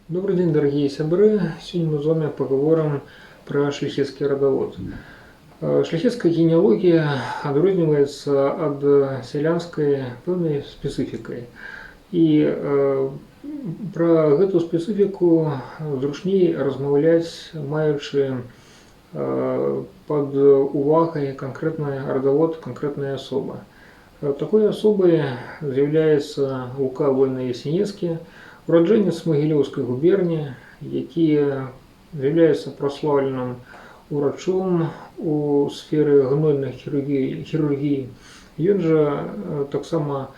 Добрый день, дорогие сябры! Сегодня мы с вами поговорим про шляхетский родовод. Шляхетская генеалогия адрозніваецца ад сялянскай пэўнай спецыфікай. І пра гэту спецыфіку зручней размаўляць, маючы пад увагай канкрэтны родовод конкретной особы. Такой особой з'яўляецца Лука Вольна-Ясенецкі, ураджэнец Магілёўскай губерні, які з'яўляецца праслаўленым урачом у сферы гнойнай хірургіі. Ён жа таксама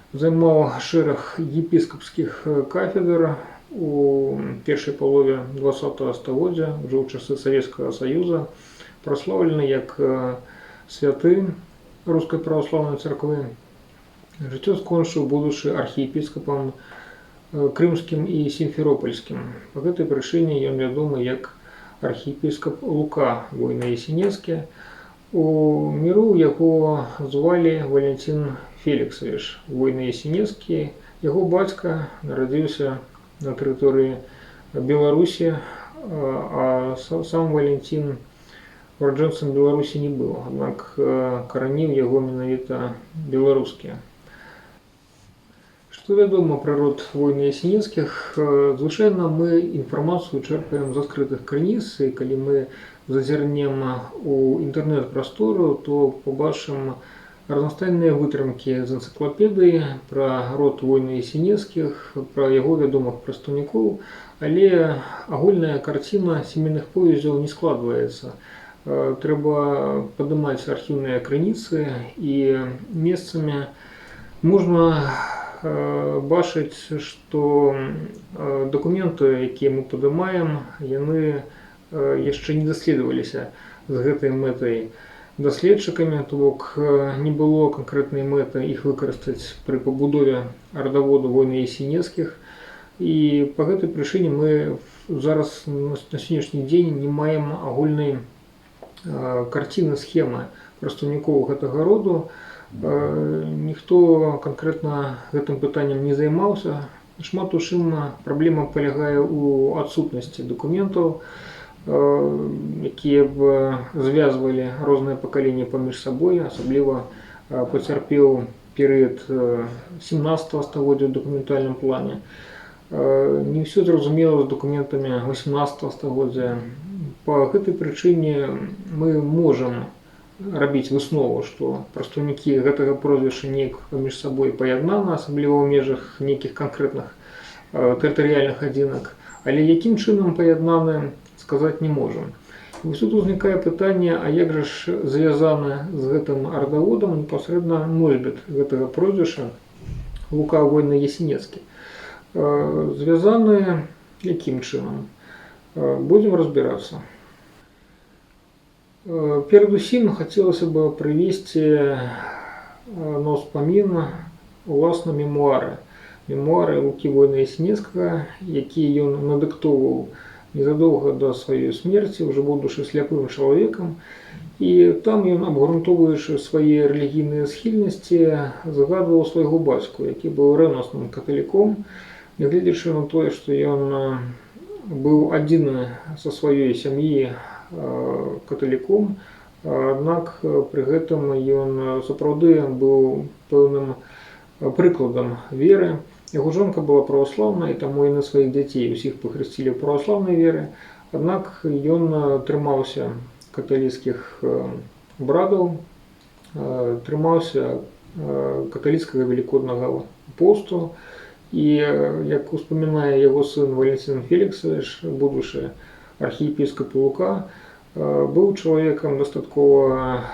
займаў шэраг епіскапскіх кафедр у першай палове 20-го стагоддзя, ўжо ў часы Савецкага Саюза, праслаўлены як святы Рускай праваслаўнай царквы. Жыццё скончыў, будучы архіепіскапам крымскім і сімферопольскім. Па гэтай прычыне ён вядомы як архіепіскап Лука Вольна-Ясенецкі. У міру яго звалі Валентин Феліксавіч Вольна-Ясенецкі. Яго бацька нарадзіўся на тэрыторыі Беларусі, а сам Валентин ураджэнцам Беларусі не быў, аднак карані ў яго менавіта беларускія. Што вядома пра род Вольна-Ясенецкіх? Звычайна мы інфармацыю чэрпаем з адкрытых крыніц, і калі мы зазірнем у інтэрнэт-прастору, то побачым разнастайныя вытрымкі з энцыклапедыі пра род Вольна-Ясенецкіх, пра яго вядомых прадстаўнікоў, але агульная карціна сямейных повязяў не складваецца. Трэба падымаць архіўныя крыніцы, і месцамі можна бачыць, што дакументы, якія мы падымаем, яны яшчэ не даследаваліся з гэтай мэтай даследчыкамі, то бок не было канкрэтнай мэты іх выкарыстаць пры пабудове родаводу Вольна-Ясенецкіх. І па гэтай прычыне мы зараз на сённяшні дзень не маем агульнай карціны, схемы прадстаўнікоў гэтага роду. Ніхто канкрэтна гэтым пытаннем не займаўся. Шмат у чым праблема палягае ў адсутнасці дакументаў, якія б звязвалі розныя пакаленні паміж сабой, асабліва пацярпеў перыяд 17-го стагоддзя ў дакументальным плане. Не ўсё зразумела з дакументамі 18-го стагоддзя. Па гэтай прычыне мы можам рабіць выснову, што прадстаўнікі гэтага прозвішча неяк паміж сабой паяднаны, асабліва ў межах нейкіх канкрэтных тэрытарыяльных адзінак, але якім чынам паяднаны, сказаць не можам. І вось тут узнікае пытанне, а як жа ж звязаны з гэтым родаводам непасрэдна носьбіт гэтага прозвішча Лука Вольна-Ясенецкі? Звязаны якім чынам? Будзем разбірацца. Перадусім хацелася б прывесці на ўспамін уласна мемуары. Мемуары Лукі Вольна-Ясенецкага, якія ён надыктоўваў незадоўга да сваёй смерці, ўжо будучы сляпым чалавекам. І там ён, абгрунтоўваючы свае рэлігійныя схільнасці, згадваў свайго бацьку, які быў рэўнасным каталіком, нягледзячы на тое, што ён быў адзіны са сваёй сям'і каталіком, аднак пры гэтым ён сапраўды быў пэўным прыкладам веры. Яго жонка была праваслаўнай, таму яны сваіх дзяцей усіх пахрысцілі ў праваслаўнай веры, аднак ён трымаўся каталіцкіх брадаў, трымаўся каталіцкага велікоднага посту. І, як успамінае яго сын Валентин Феліксавіч, будучы архіепіскап Лука, быў чалавекам дастаткова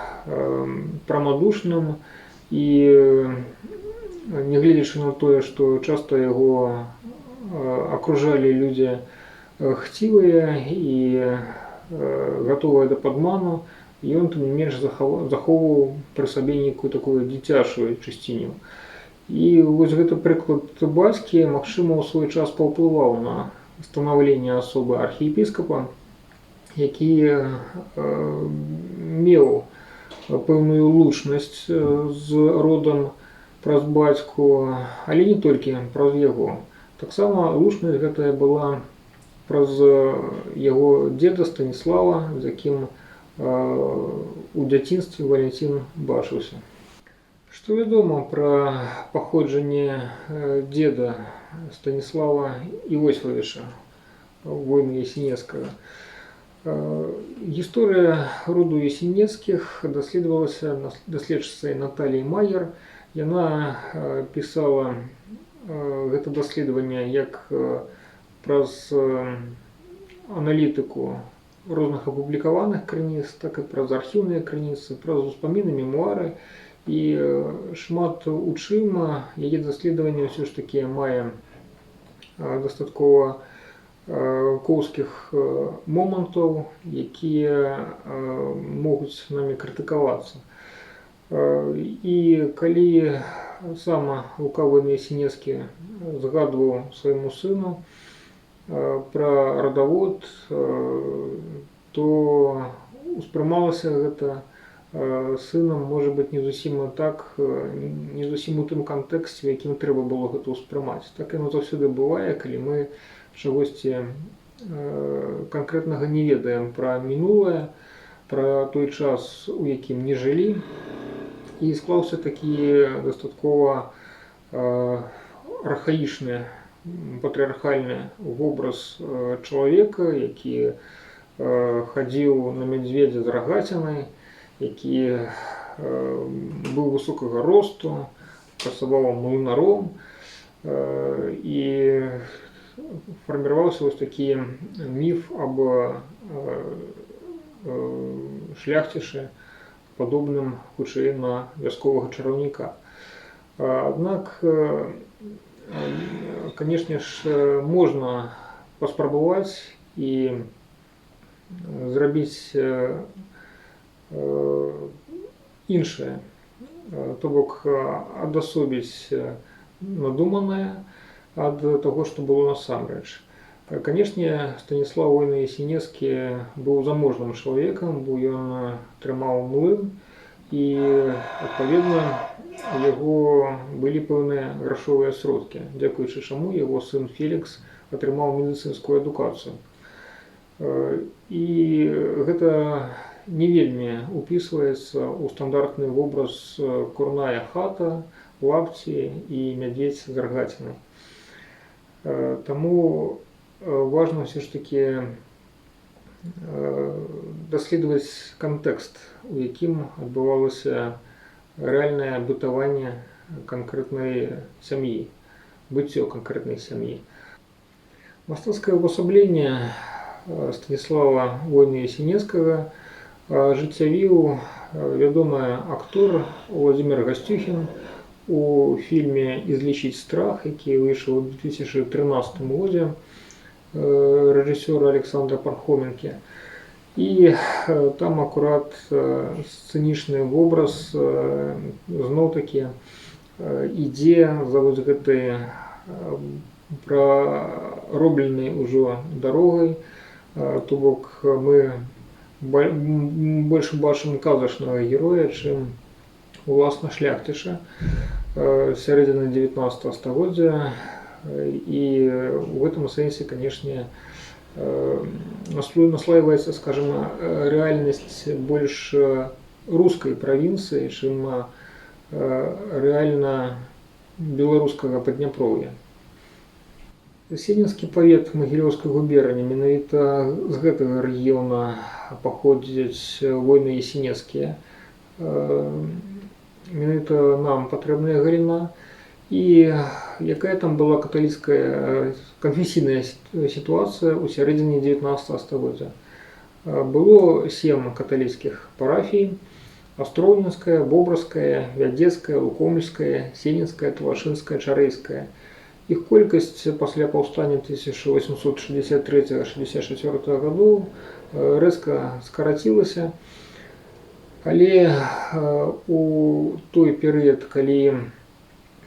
прамадушным, і нягледзячы на тое, што часта яго акружалі людзі хцівыя і гатовыя да падману, ён тым не менш захоўваў пры сабе нейкую такую дзіцячую чысціню. І вось гэты прыклад бацькі, магчыма, у свой час паўплываў на станаўленне асобы архіепіскапа, які меў пэўную лучнасць з родам праз бацьку, але не толькі праз яго. Таксама лушнасць гэтая была праз яго дзеда Станіслава, з якім у дзяцінстве Валянцін бачыўся. Што вядома пра паходжанне дзеда Станіслава Іосифавіча, воіна Ясенецкага? Гісторыя роду Ясенецкіх даследавалася даследчыцай Наталіяй Майер. Яна пісала гэта даследаванне як праз аналітыку розных апублікаваных крыніц, так і праз архіўныя крыніцы, праз успаміны, мемуары. І шмат у чым яе даследаванне ўсё ж такі мае дастаткова коўскіх момантаў, якія могуць намі крытыкавацца. І калі сам Лукавы Ясенецкі згадваў свайму сыну пра радавод, то успрымалася гэта сынам, можа быць, не зусім так, не зусім у тым кантэксце, у якім трэба было гэта ўспрымаць. Так яно заўсёды бывае, калі мы чагосьці канкрэтнага не ведаем пра мінулае, пра той час, у якім не жылі. І склаўся такі дастаткова архаічны, патрыархальны вобраз чалавека, які хадзіў на мядзведзя з рагацінай, які быў высокага росту, працаваў млынаром, і фарміраваўся вось такі міф аб шляхцішы, падобным хутчэй на вясковага чараўніка. Аднак, канешне ж, можна паспрабаваць і зрабіць іншае, то бок адасобіць надуманае ад таго, што было насамрэч. Канешне, Станіслаў воін Ясенецкі быў заможным чалавекам, бо ён трымаў млын, і, адпаведна, у яго былі пэўныя грашовыя сродкі, дзякуючы чаму яго сын Фелікс атрымаў медыцынскую адукацыю. І гэта не вельмі упісваецца ў стандартны вобраз курная хата, лапці і мядзведзь з рагацінай. Таму важна ўсё ж такі даследаваць кантэкст, у якім адбывалася рэальнае бытаванне канкрэтнай сям'і, быццё канкрэтнай сям'і. Мастацкае ўвасабленне Станіслава воіна Ясенецкага ажыццявіў вядомы актор Владимир Гостюхін у фільме «Излечить страх», які выйшаў у 2013 годзе рэжысёра Александра Пархоменкі. І там акурат сцэнічны вобраз зноў-такі ідзе за вось гэтай праробленай ужо дарогай, то бок мы больш бачым казачнага героя, чым уласна шляхціша сярэдзіны 19 стагоддзя. І ў гэтым сэнсе, канешне, наслаивается, скажем, рэальнасць больш рускай правінцыі, чым рэальна беларускага Падняпроўя. Сенецкі павет Магілёўскай губерні, менавіта з гэтага рэгіёна паходзяць воіны Ясенецкія. Менавіта нам патрэбная галіна. І якая там была каталіцкая канфесійная сітуацыя ў сярэдзіне 19 стагоддзя. Было 7 каталіцкіх парафій: Астроўніцкая, Бобрская, Вядзецкая, Лукомльская, Сенецкая, Талашынская, Чарэйская. Іх колькасць пасля паўстання 1863-64 гадоў рэзка скарацілася, але у той перыяд, калі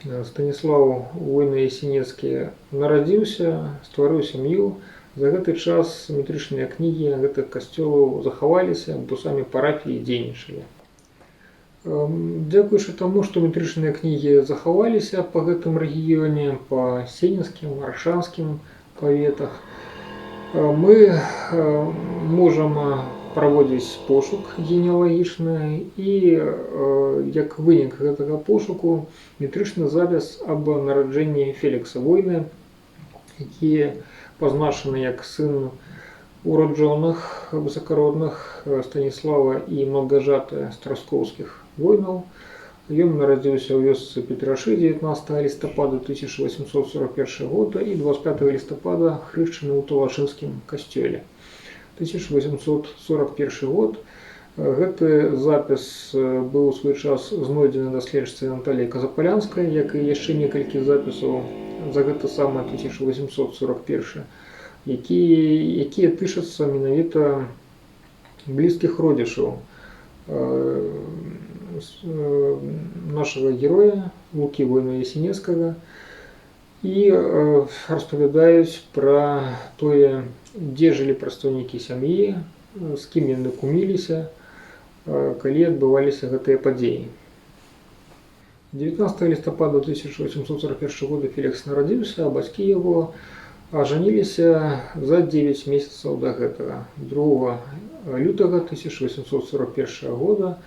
Станіслаў воін Ясенецкі нарадзіўся, стварыў сям'ю, за гэты час метрычныя кнігі гэтых касцёлаў захаваліся, бо самі парафіі дзейнічалі. Дзякуючы таму, што метрычныя кнігі захаваліся па гэтым рэгіёне, па сенінскім, аршанскім паветах, мы можам праводзіць пошук генеалагічны і як вынік гэтага пошуку метрычны запіс аб нараджэнні Фелікса Войны, які пазначаны як сын ураджоных высакародных Станіслава і Малгажаты Страскоўскіх войнаў. Ён нарадзіўся ў вёсцы Петраши 19 лістапада 1841 года і 25 лістапада хрышчаны ў Талашынскім касцёле. 1841 год. Гэты запіс быў у свой час знойдзены даследчыцай Наталіяй Казапалянскай, як і яшчэ некалькі запісаў за гэта самае 1841, якія тычацца менавіта блізкіх родзічаў нашага героя Лукі Война-Ясенецкага і распавядаюць пра тое, дзе жылі прадстаўнікі сям'і, з кім яны куміліся, калі адбываліся гэтыя падзеі. 19 лістапада 1841 года Фелікс нарадзіўся, а бацькі яго ажаніліся за 9 месяцаў да гэтага, 2 лютага 1841 года,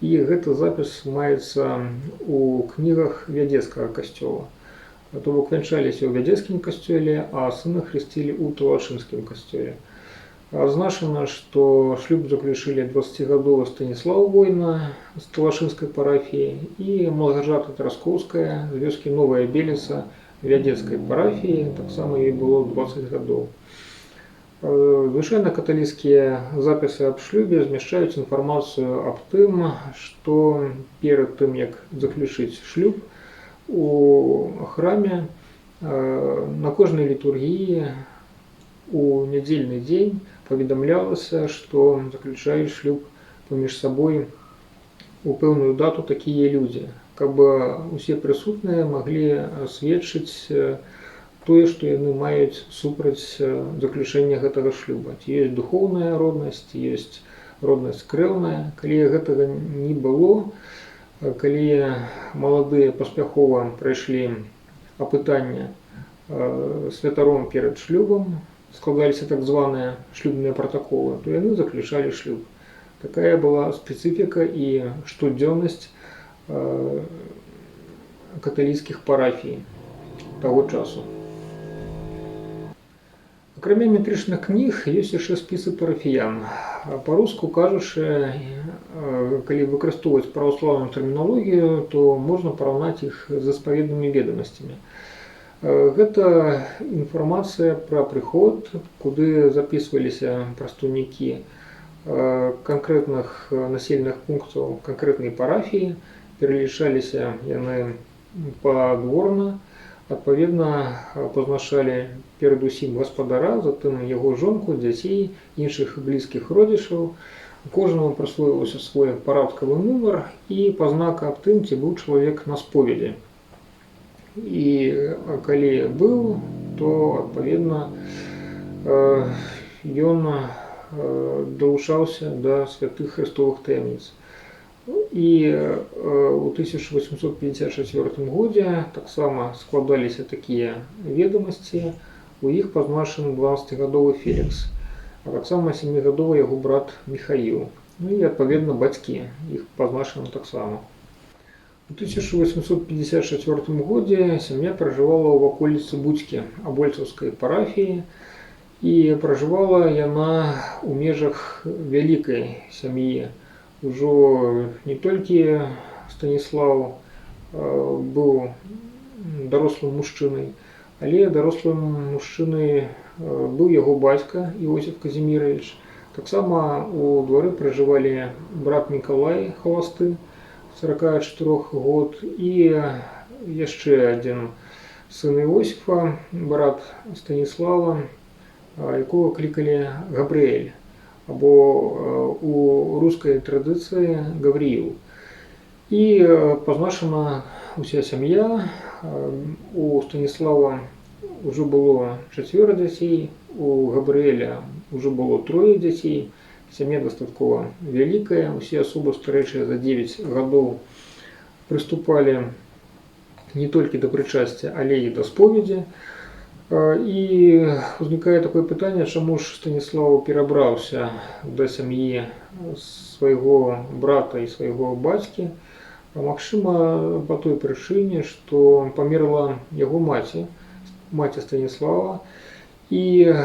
і гэты запіс маецца у кнігах вядзецкага касцёла. То бок вянчаліся ў вядзецкім касцёле, а сына хрысцілі ў Талашынскім касцёле. Адзначана, што шлюб заключылі 20гадовы Станіслаў Война з Талашынскай парафіі і Малгажата Траскоўская з вёскі Новая Беліца вядзецкай парафіі, таксама ёй было 20 гадоў. Звычайна каталіцкія запісы аб шлюбе змяшчаюць інфармацыю аб тым, што перад тым, як заключыць шлюб у храме, на кожнай літургіі у нядзельны дзень паведамлялася, што заключаюць шлюб паміж сабой у пэўную дату такія людзі, каб усе прысутныя маглі сведчыць тое, што яны маюць супраць заключэння гэтага шлюба. Ці ёсць духоўная роднасць, ці ёсць роднасць крэўная. Калі гэтага не было, калі маладыя паспяхова прайшлі апытанне святаром перад шлюбам, складаліся так званыя шлюбныя пратаколы, то яны заключалі шлюб. Такая была спецыфіка і штодзённасць каталіцкіх парафій таго часу. Акрамя метрычных кніг ёсць яшчэ спісы парафіян. Па-руску кажучы, калі выкарыстоўваць праваслаўную тэрміналогію, то можна параўнаць іх з заспаведнымі ведамасцямі. Гэта інфармацыя пра прыход, куды запісваліся прадстаўнікі канкрэтных населеных пунктаў канкрэтнай парафіі, пералічаліся яны падворна, адпаведна пазначалі перадусім гаспадара, затым яго жонку, дзяцей, іншых блізкіх родзічаў. Кожнаму прысвойваўся свой парадкавы нумар і пазнака аб тым, ці быў чалавек на споведзі. І калі быў, то адпаведна ён далучаўся да святых хрыстовых таямніц. І ў 1854 годзе таксама складаліся такія ведамасці, у іх пазначаны 12гадовы Фелікс, а таксама 7гадовы яго брат Міхаіл. Ну і адпаведна бацькі, іх пазначаны таксама. У 1854 годзе сям'я пражывала ў ваколіцы Буцькі Абольцаўскай парафіі, і пражывала яна ў межах вялікай сям'і. Ужо не толькі Станіслаў быў дарослым мужчынай, але дарослым мужчынай быў яго бацька Іосиф Казімірович. Таксама у двары пражывалі брат Мікалай Халасты, 44 год, і яшчэ адзін сын Іосифа, брат Станіслава, якога клікалі Габрыэль, або у рускай традыцыі Гавріил. І пазначана уся сям'я. У Станіслава ўжо было 4 дзяцей, у Габрыэля ўжо было 3 дзяцей. Сям'я дастаткова вялікая, усе асобы старэйшыя за 9 гадоў прыступалі не толькі да прычасця, але і да споведзі. І ўзнікае такое пытанне, чаму ж Станіслаў перабраўся да сям'і свайго брата і свайго бацькі. Магчыма, па той прычыне, што памерла яго маці Станіслава, і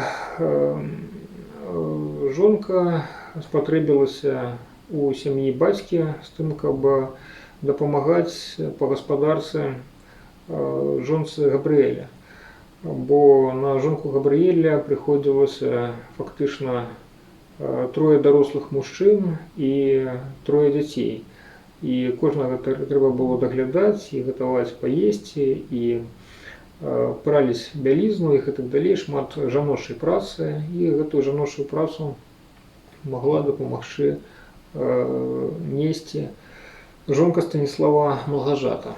жонка спатрэбілася у сям'і бацькі з тым, каб дапамагаць па гаспадарцы жонцы Габрыэля. Бо на жонку Габрыэля прыходзілася фактычна 3 дарослых мужчын і 3 дзяцей. І кожнага трэба было даглядаць і гатаваць паесці, і праліць бялізну і гэтак далей, шмат жаночай працы, і гэтую жаночую працу магла дапамагчы несці жонка Станіслава Малгажата.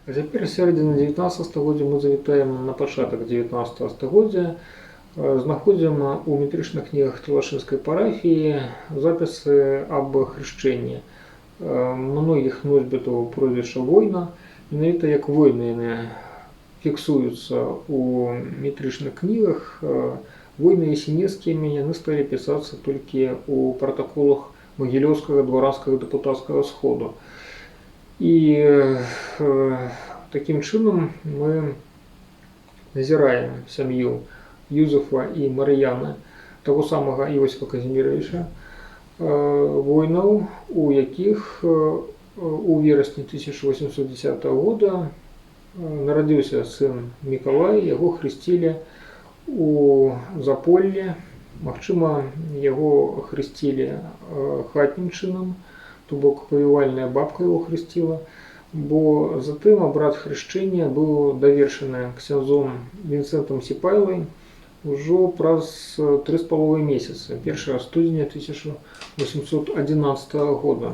А цяпер сярэдзіна 19 стагоддзя мы завітаем на пачатак 19 стагоддзя. Знаходзім у метрычных кнігах Талашынскай парафіі запісы аб хрышчэнні многіх носьбітаў прозвішча Война. Менавіта як войны яны фіксуюцца у метрычных кнігах. Войны ясенецкімі яны сталі пісацца толькі ў пратаколах Магілёўскага дваранскага дэпутацкага сходу. І такім чынам мы назіраем сям'ю Юзефа і Марыяны, таго самага Іосифа Казіміровича Войнаў, у якіх у верасні 1810 года нарадзіўся сын Мікалай, яго хрысцілі у Заполлі. Магчыма, яго хрысцілі хатнім чынам, то бок павівальная бабка яго хрысціла, бо затым абрад хрышчэння быў давершаны ксяндзом Вінцэнтам Сіпайлай ужо праз 3,5 месяцы, 1 студзеня 1811 года.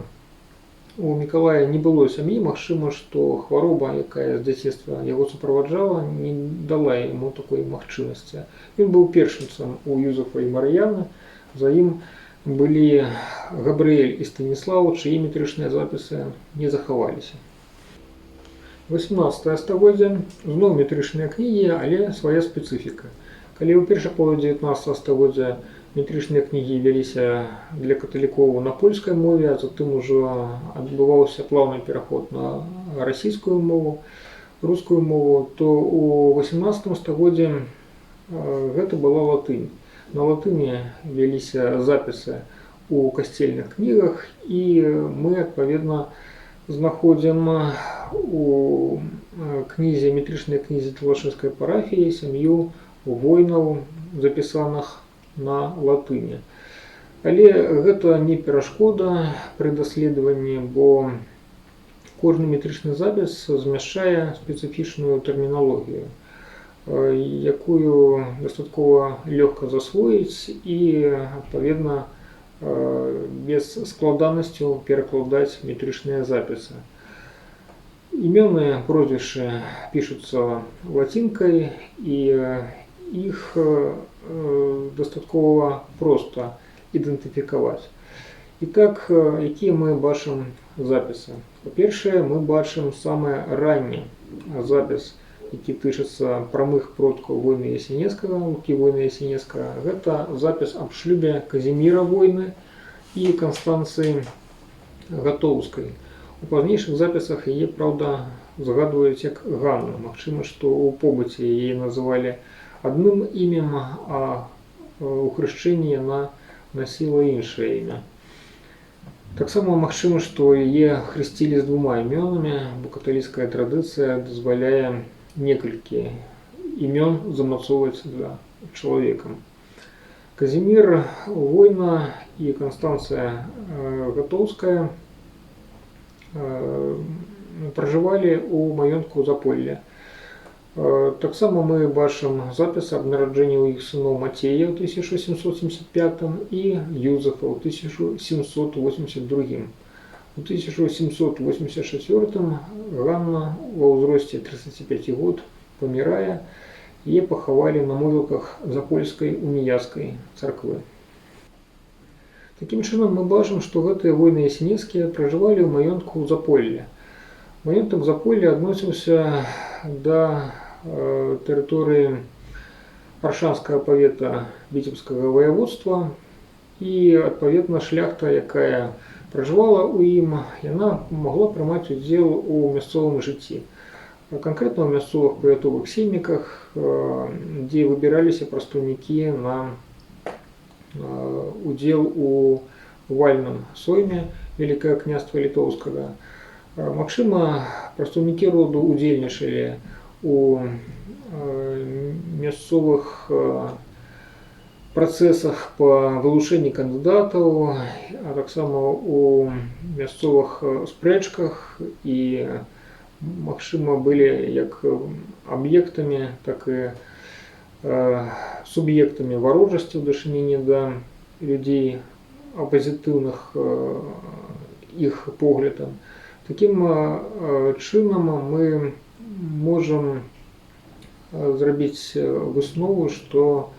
У Мікалая не было сям'і, магчыма, што хвароба, якая з дзяцінства яго суправаджала, не дала яму такой магчымасці. Ён быў першынцам у Юзефа і Марыяны, за ім былі Габрыэль і Станіслаў, чыі метрычныя запісы не захаваліся. 18 стагоддзя, зноў метрычныя кнігі, але свая спецыфіка. Калі ў першай палове 19 стагоддзя метрычныя кнігі вяліся для каталікоў на польскай мове, а затым ужо адбываўся плаўны пераход на расійскую мову, рускую мову, то у 18 стагоддзі гэта была латынь. На латыні вяліся запісы у касцельных кнігах, і мы, адпаведна, знаходзім у кнізе, метрычнай кнізе Талашынскай парафіі сям'ю Войнаў, запісаных на латыні. Але гэта не перашкода пры даследаванні, бо кожны метрычны запіс змяшчае спецыфічную тэрміналогію, якую дастаткова лёгка засвоіць і, адпаведна, без складанасцяў перакладаць метрычныя запісы. Імёны, прозвішчы пішуцца лацінкай, і іх дастаткова проста ідэнтыфікаваць. І так, якія мы бачым запісы? Па-першае, мы бачым самы ранні запіс, які тычыцца прамых продкаў Войны Ясенецкага, Лукі Войны Ясенецкага. Гэта запіс аб шлюбе Казіміра Войны і Канстанцыі Гатоўскай. У пазнейшых запісах яе, праўда, згадваюць як Ганна. Магчыма, што ў побыце яе называлі адным імем, а ў хрышчэнні яна насіла іншае імя. Таксама магчыма, што яе хрысцілі з 2 імёнамі, бо каталіцкая традыцыя дазваляе некалькі імён замацоўваць за чалавекам. Казімір Война і Канстанцыя Гатоўская пражывалі ў маёнтку Заполля. Таксама мы бачым запіс аб нараджэнні ў іх сыноў Мацея ў 1775 і Юзефа ў 1782. У 1784 Ганна ва ўзросце 35 год памірае, яе пахавалі на могілках Запольскай уніяцкай царквы. Такім чынам мы бачым, што гэтыя воіны ясенецкія пражывалі ў маёнтку Заполля. Маёнтак Заполля адносіўся да тэрыторыі Аршанскага павета Віцебскага ваяводства, і адпаведна шляхта, якая пражывала ў ім, яна магла прымаць удзел у мясцовым жыцці. Канкрэтна ў мясцовых павятовых сейміках, дзе выбіраліся прадстаўнікі на удзел у вальным сойме Вялікага княства Літоўскага. Магчыма, прадстаўнікі роду удзельнічалі у мясцовых працэсах па вылучэнні кандыдатаў, а таксама у мясцовых спрэчках і, магчыма, былі як аб'ектамі, так і суб'ектамі варожасці ў дачыненні да людзей апазітыўных іх поглядам. Такім чынам мы можам зрабіць выснову, што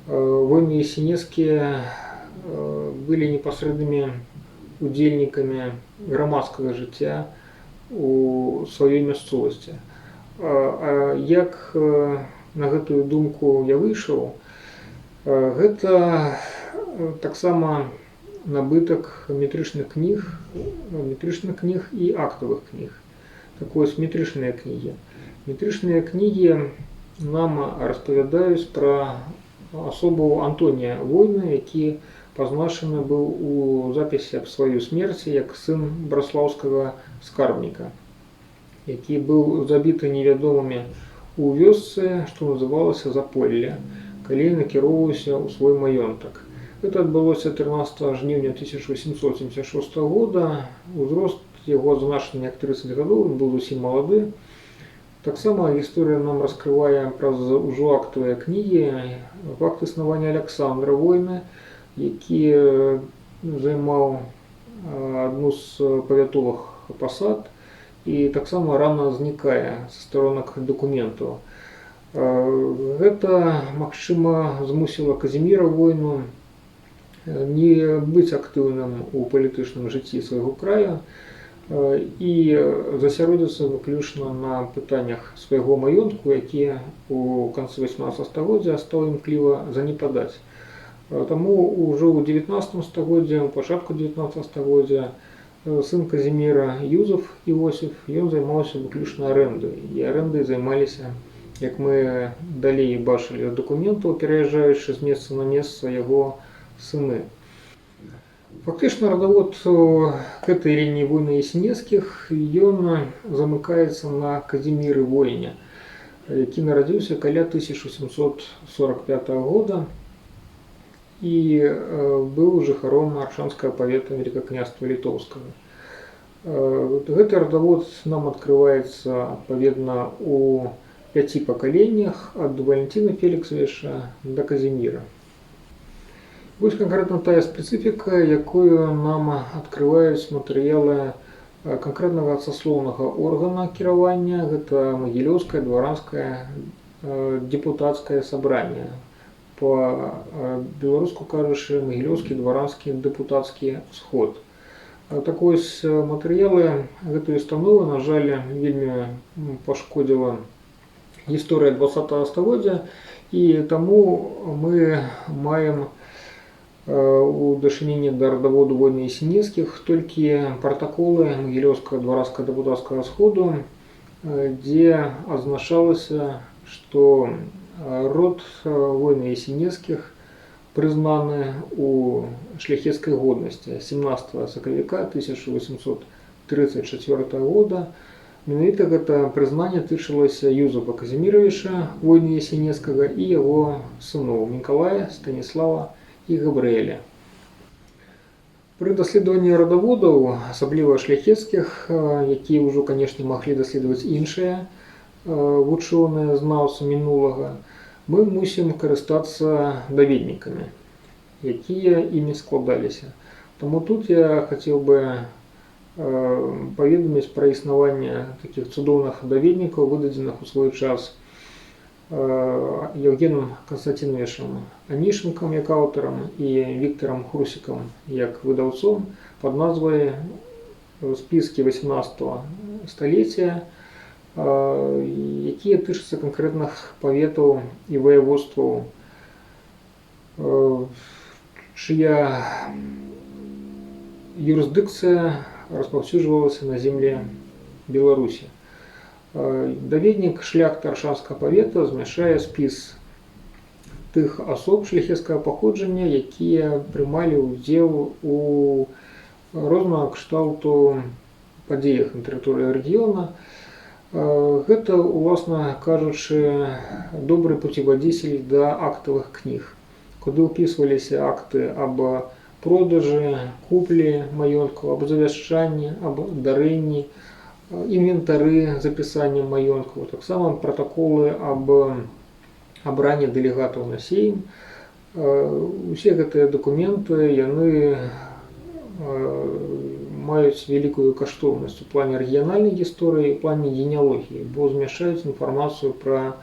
воіны ясенецкія былі непасрэднымі удзельнікамі грамадскага жыцця у сваёй мясцовасці. Як на гэтую думку я выйшаў, гэта таксама набытак метрычных кніг і актавых кніг. Так вось, метрычныя кнігі. Метрычныя кнігі нам распавядаюць пра асобу Антонія Война, які пазначаны быў у запісе аб сваёй смерці як сын браслаўскага скарбніка, які быў забіты невядомымі у вёсцы, што называлася Заполле, калі накіроўваўся ў свой маёнтак. Гэта адбылося 13 жніўня 1876 года. Узрост яго адзначаны як 30 гадоў, ён быў зусім малады. Таксама гісторыя нам раскрывае праз ужо актавыя кнігі факт існавання Аляксандра Войны, які займаў адну з павятовых пасад і таксама рана знікае са старонак дакументаў. Гэта, магчыма, змусіла Казіміра Войну не быць актыўным у палітычным жыцці свайго краю і засяродзіцца выключна на пытаннях свайго маёнтку, які ў канцы 18 стагоддзя стаў імкліва занепадаць. Таму ўжо ў 19 стагоддзі, у пачатку 19 стагоддзя сын Казіміра Юзеф Іосиф, ён займаўся выключна арэндай. І арэндай займаліся, як мы далей бачылі з дакументаў, пераязджаючы з месца на месца яго сыны. Фактычна радавод гэтай лініі воіна ясенецкіх, ён замыкаецца на Казіміры Войне, які нарадзіўся каля 1745 года і быў жыхаром Аршанскага павета Вялікага княства Літоўскага. Гэты радавод нам адкрываецца адпаведна у 5 пакаленнях ад Валентина Феліксавіча да Казіміра. Вось канкрэтна тая спецыфіка, якую нам адкрываюць матэрыялы канкрэтнага саслоўнага органа кіравання, гэта Магілёўскае дваранскае дэпутацкае сабранне. Па-беларуску кажучы, Магілёўскі дваранскі дэпутацкі сход. Так вось, матэрыялы гэтай установы, на жаль, вельмі пашкодзіла гісторыя 20 стагоддзя, і таму мы маем у дачыненні да радаводу воіна ясенецкіх толькі пратаколы Магілёўскага дваранскага дэпутацкага сходу, дзе адзначалася, што род воіна ясенецкіх прызнаны у шляхецкай годнасці 17 сакавіка 1834 года. Менавіта гэта прызнанне тычылася Юзефа Казіміровича Война Ясенецкага і яго сыноў Мікалая, Станіслава і Габрыэля. Пры даследаванні радаводаў, асабліва шляхецкіх, якія ўжо, канешне, маглі даследаваць іншыя вучоныя знаўцы мінулага, мы мусім карыстацца даведнікамі, якія імі складаліся. Таму тут я хацеў бы паведаміць пра існаванне такіх цудоўных даведнікаў, выдадзеных у свой час Евгеном Константиновичем Анішенком як аўтарам і Віктором Хрусікам як выдаўцом пад назвай «Списки 18 столетия», якія тычацца канкрэтных паветаў і ваяводстваў, чыя юрысдыкцыя распаўсюджвалася на земле Беларусі. Даведнік шляхты Аршанскага павета змяшчае спіс тых асоб шляхецкага паходжання, якія прымалі ўдзел у рознага кшталту падзеях на тэрыторыі рэгіёна. Гэта, уласна кажучы, добры пуцівадзіцель да актавых кніг, куды ўпісваліся акты аб продажы, куплі маёнткаў, аб завяшчанні, аб дарэнні, інвентары запісання маёнткаў, таксама пратаколы аб абранні дэлегатаў на сейм. Усе гэтыя дакументы яны маюць вялікую каштоўнасць у плане рэгіянальнай гісторыі, у плане генеалогіі, бо змяшчаюць інфармацыю пра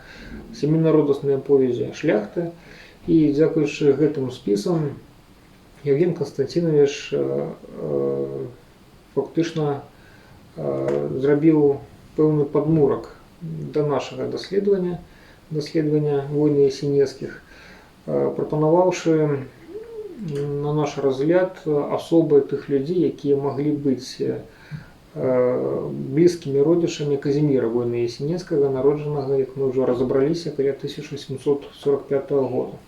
сямінароднасныя повязі шляхты. І дзякуючы гэтым спісам Евген Константинович фактычна зрабіў пэўны падмурак да нашага даследавання войны ясенецкіх, прапанаваўшы на наш разгляд асобы тых людзей, якія маглі быць блізкімі родзічамі Казіміра войны ясенецкага, народжанага, як мы ўжо разабраліся, каля 1745 года.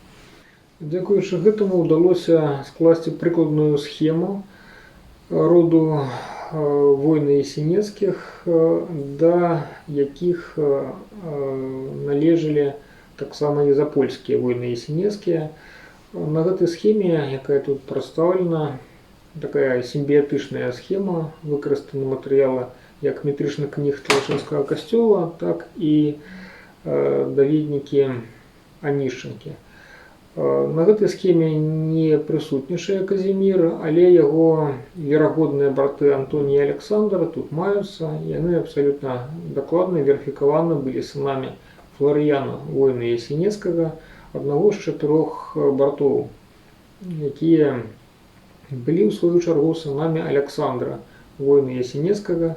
Дзякуючы гэтаму ўдалося скласці прыкладную схему роду войны ясенецкіх, да якіх належалі таксама і запольскія войны ясенецкія. На гэтай схеме, якая тут прадстаўлена, такая сімбіятычная схема, выкарыстаны матэрыялы як метрычных кніг Талачынскага касцёла, так і даведнікі Анішчынкі. На гэтай схеме не прысутнічае Казімір, але яго верагодныя браты Антоній і Александр тут маюцца. Яны абсалютна дакладна верыфікаваны былі сынамі Фларыяна войны ясенецкага, аднаго з 4 братоў, якія былі ў сваю чаргу сынамі Александра войны ясенецкага.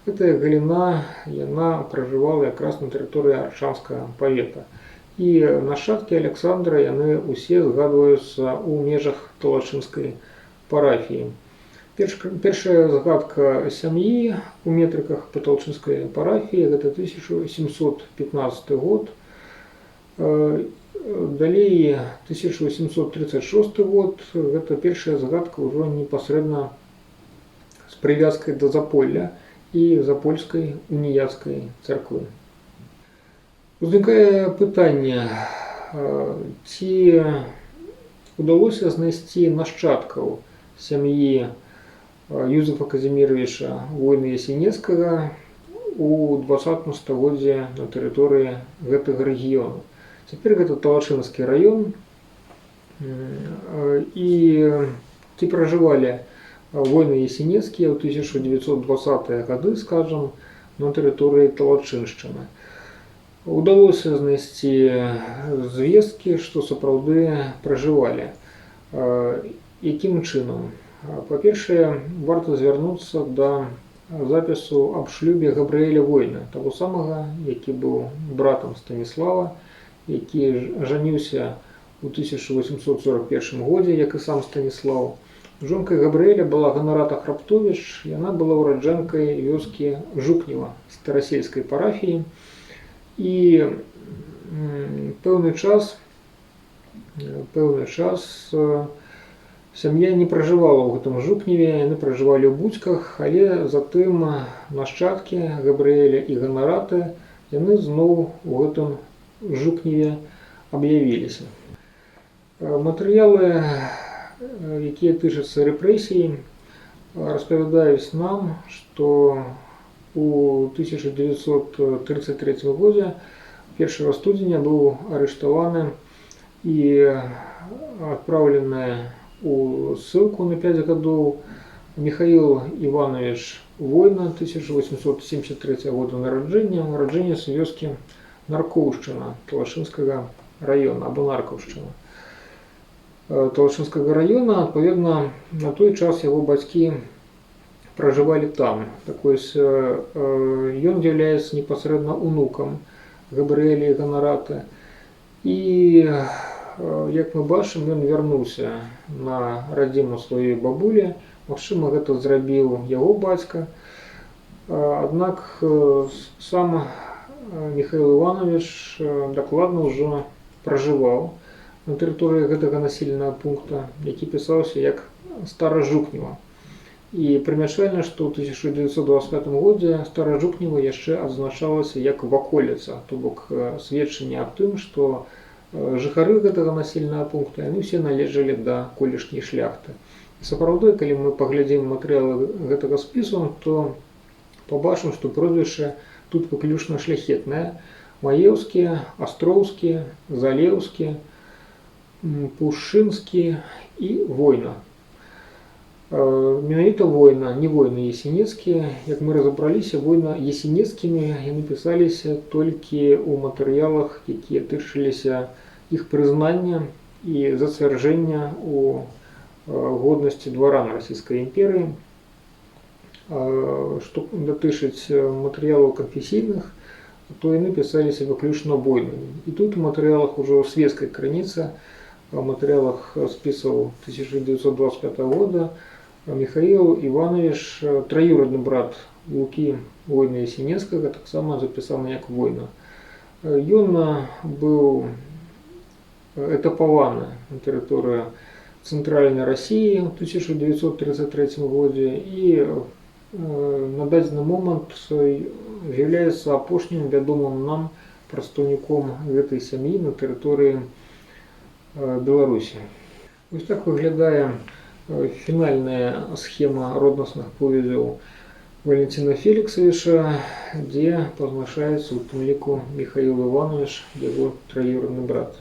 Гэтая галіна, яна пражывала якраз на тэрыторыі Аршанскага павета. І нашчадкі Александра яны ўсе згадваюцца ў межах Талачынскай парафіі. Першая згадка сям'і у метрыках па Талачынскай парафіі гэта 1715 год. Далей 1836 год, гэта першая згадка ўжо непасрэдна з прывязкай да Заполля і запольскай уніяцкай царквы. Узнікае пытанне, ці удалося знайсці нашчадкаў сям'і Юзефа Казіміровича войны ясенецкага у 20 стагоддзі на тэрыторыі гэтага рэгіёну. Цяпер гэта Талачынскі раён. І ці пражывалі войны ясенецкія ў 1920-е гады, скажам, на тэрыторыі Талачыншчыны. Удалося знайсці звесткі, што сапраўды пражывалі. Якім чынам? Па-першае, варта звярнуцца да запісу аб шлюбе Габрыэля Войны, таго самага, які быў братам Станіслава, які жаніўся ў 1841 годзе, як і сам Станіслаў. Жонкай Габрыэля была Ганарата Храптовіч, яна была ўраджэнкай вёскі Жукнева старасельскай парафіі. І пэўны час сям'я не пражывала ў гэтым Жукневе, яны пражывалі ў Буцьках, але затым нашчадкі Габрыэля і Ганараты яны зноў у гэтым Жукневе аб'явіліся. Матэрыялы, якія тычацца рэпрэсій, распавядаюць нам, што у 1933 годзе 1 студзеня быў арыштаваны і адпраўлены у ссылку на 5 гадоў Михаил Иванович Война, 1873 года нараджэння з вёскі Наркоўшчына Талашынскага района або Наркаўшчына Талашынскага района. Адпаведна, на той час яго бацькі пражывалі там. Так вось, ён з'яўляецца непасрэдна унукам Габрыэля Ганараты. І, як мы бачым, ён вярнуўся на радзіму сваёй бабулі. Магчыма, гэта зрабіў яго бацька. Аднак сам Міхаіл Іванович дакладна ўжо пражываў на тэрыторыі гэтага населенага пункта, які пісаўся як Старажукнева. І прымячальна, што ў 1925 годзе Старажукнева яшчэ адзначалася як ваколіца, то бок сведчанне аб тым, што жыхары гэтага населенага пункта яны ўсе належалі да колішняй шляхты. Сапраўды, калі мы паглядзім матэрыялы гэтага спісу, то пабачым, што прозвішчы тут выключна шляхетныя: Маеўскі, Астроўскі, Залеўскі, Пушчынскі і Война. Менавіта Война, не Войны Ясенецкія. Як мы разабраліся, Война Ясенецкімі яны пісаліся толькі ў матэрыялах, якія тычыліся іх прызнання і зацвярджэння ў годнасці дваран Расійскай імперыі. Што датычыць матэрыялаў канфесійных, то яны пісаліся выключна Войнамі. І тут у матэрыялах ужо свецкай крыніцы, в матэрыялах спісаў 1925 года, Міхаіл Іванович, траюродны брат Лукі Войны Ясенецкага, таксама запісаны як Война. Ён быў этапаваны на тэрыторыі цэнтральнай Расіі ў 1933 годзе і на дадзены момант з'яўляецца апошнім вядомым нам прадстаўніком гэтай сям'і на тэрыторыі Беларусі. Вось так выглядае фінальная схема роднасных повязяў Валентина Феліксавіча, дзе пазначаецца у тым ліку Міхаіл Іванович, яго траюродны брат.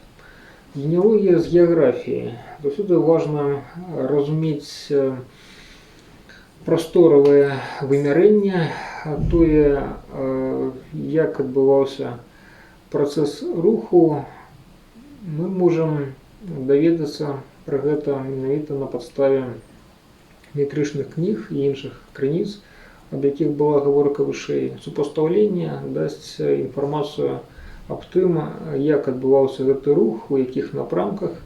Генеалогія з геаграфіі. Заўсёды важна разумець прасторавае вымярэнне, тое, як адбываўся працэс руху, мы можам даведацца пра гэта менавіта на падставе метрычных кніг і іншых крыніц, аб якіх была гаворка вышэй. Супастаўленне дасць інфармацыю аб тым, як адбываўся гэты рух, у якіх напрамках,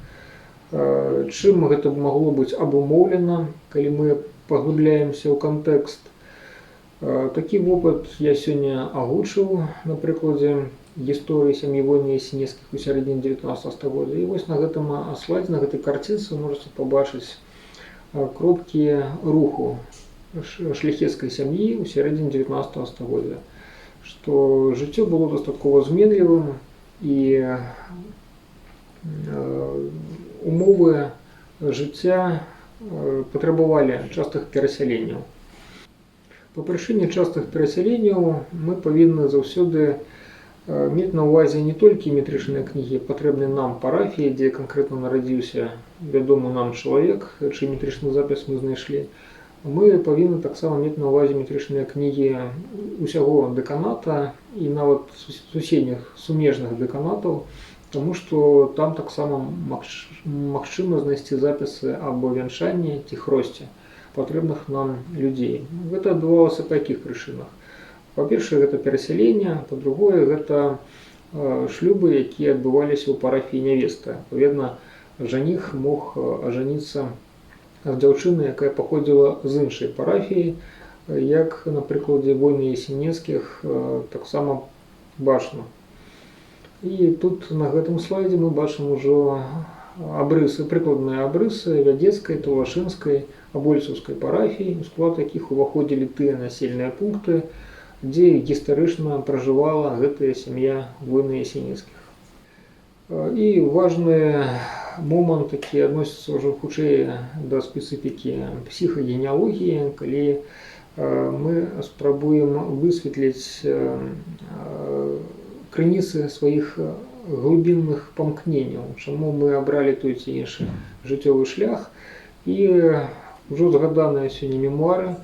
чым гэта магло быць абумоўлена, калі мы паглыбляемся ў кантэкст. Такі вопыт я сёння агучыў на прыкладзе гісторыі сям'і Войны Ясенецкіх у сярэдзіне 19 стагоддзя. І вось на гэтым слайдзе, на гэтай карцінцы можаце пабачыць кропкі руху шляхецкай сям'і ў сярэдзіне 19 стагоддзя. Што жыццё было дастаткова зменлівым і умовы жыцця патрабавалі частых перасяленняў. Па прычыне частых перасяленняў мы павінны заўсёды мець на ўвазе не толькі метрычныя кнігі, патрэбныя нам парафіі, дзе канкрэтна нарадзіўся вядомы нам чалавек, чый метрычны запіс мы знайшлі. Мы павінны таксама мець на ўвазе метрычныя кнігі усяго дэканата і нават суседніх сумежных дэканатаў, таму што там таксама магчыма знайсці запісы аб вянчанні ці хросце патрэбных нам людзей. Гэта адбывалася па якіх прычынах? Па-першае, гэта перасяленне, па-другое, гэта шлюбы, якія адбываліся ў парафіі нявесты. Адпаведна, жаніх мог ажаніцца з дзяўчынай, якая паходзіла з іншай парафіі, як на прыкладзе Войны Ясенецкіх таксама бачна. І тут на гэтым слайдзе мы бачым ужо абрысы, прыкладныя абрысы вядзецкай, талашынскай, абольцаўскай парафіі, у склад якіх уваходзілі тыя населеныя пункты, дзе гістарычна пражывала гэтая сям'я Войны Ясенецкіх. І важны момант, які адносіцца ўжо хутчэй да спецыфікі псіхагенеалогіі, калі мы спрабуем высветліць крыніцы сваіх глыбінных памкненняў, чаму мы абралі той ці іншы жыццёвы шлях. І ўжо згаданыя сёння мемуары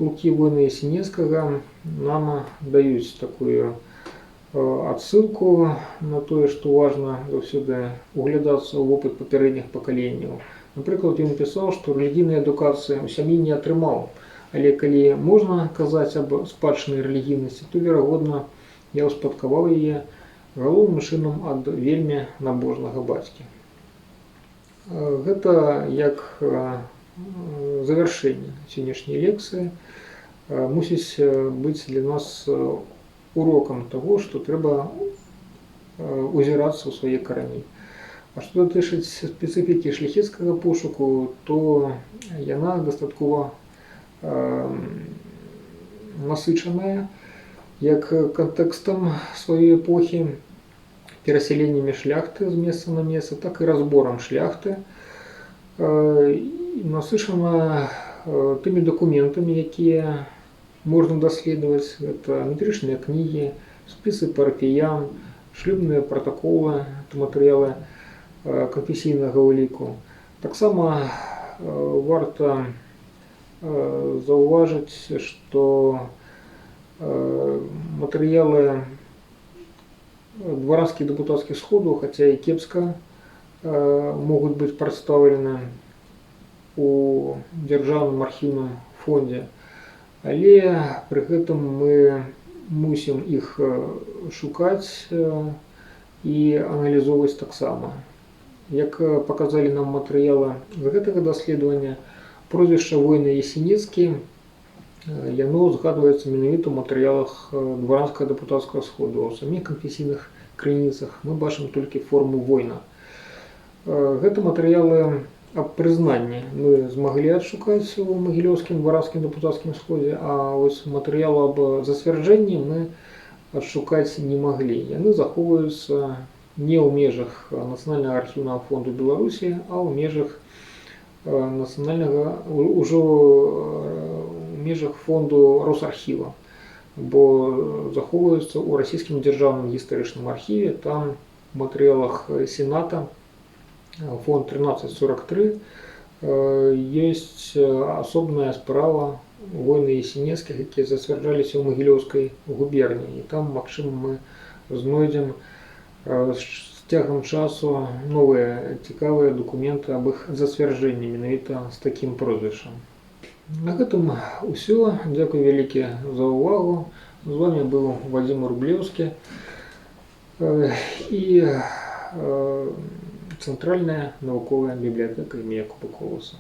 Лукі Войны Ясенецкага нам даюць такую адсылку на тое, што важна заўсёды углядацца ў вопыт папярэдніх пакаленняў. Напрыклад, ён пісаў, што рэлігійная адукацыя ў сям'і не атрымаў, але калі можна казаць аб спадчыннай рэлігійнасці, то, верагодна, я ўспадкаваў яе галоўным чынам ад вельмі набожнага бацькі. Гэта як завяршэнне сённяшняй лекцыі мусіць быць для нас урокам таго, што трэба узірацца ў свае карані. А што датычыць спецыфікі шляхецкага пошуку, то яна дастаткова насычаная як кантэкстам сваёй эпохі, перасяленнямі шляхты з месца на месца, так і разборам шляхты, насычана тымі дакументамі, якія можна даследаваць. Гэта метрычныя кнігі, спісы парафіян, шлюбныя пратаколы, матэрыялы канфесійнага ўліку. Таксама варта заўважыць, што матэрыялы дваранскіх дэпутацкіх сходаў, хаця і кепска, могуць быць прадстаўлены у дзяржаўным архіўным фондзе, але пры гэтым мы мусім іх шукаць і аналізоўваць таксама. Як паказалі нам матэрыялы з гэтага даследавання, прозвішча воіна Ясенецкі, яно згадваецца менавіта ў матэрыялах дваранскага дэпутацкага сходу. У саміх канфесійных крыніцах мы бачым толькі форму воіна. Гэта матэрыялы аб прызнанні мы змаглі адшукаць у магілёўскім дваранскім дэпутацкім сходзе, а вось матэрыялы аб зацвярджэнні мы адшукаць не маглі. Яны захоўваюцца не ў межах Нацыянальнага архіўнага фонду Беларусі, а ў межах нацыянальнага ўжо ў межах фонду Росархіва, бо захоўваюцца ў расійскім дзяржаўным гістарычным архіве. Там у матэрыялах Сената, фонд 1343, ёсць асобная справа воіна Ясенецкіх, якія зацвярджаліся ў Магілёўскай губерніі. І там, магчыма, мы знойдзем з цягам часу новыя цікавыя дакументы аб іх зацвярджэнні менавіта з такім прозвішчам. На гэтым усё. Дзякуй вялікі за ўвагу. З вами быў Вадзім Рублеўскі і Цэнтральная навуковая бібліятэка імя Якуба Коласа.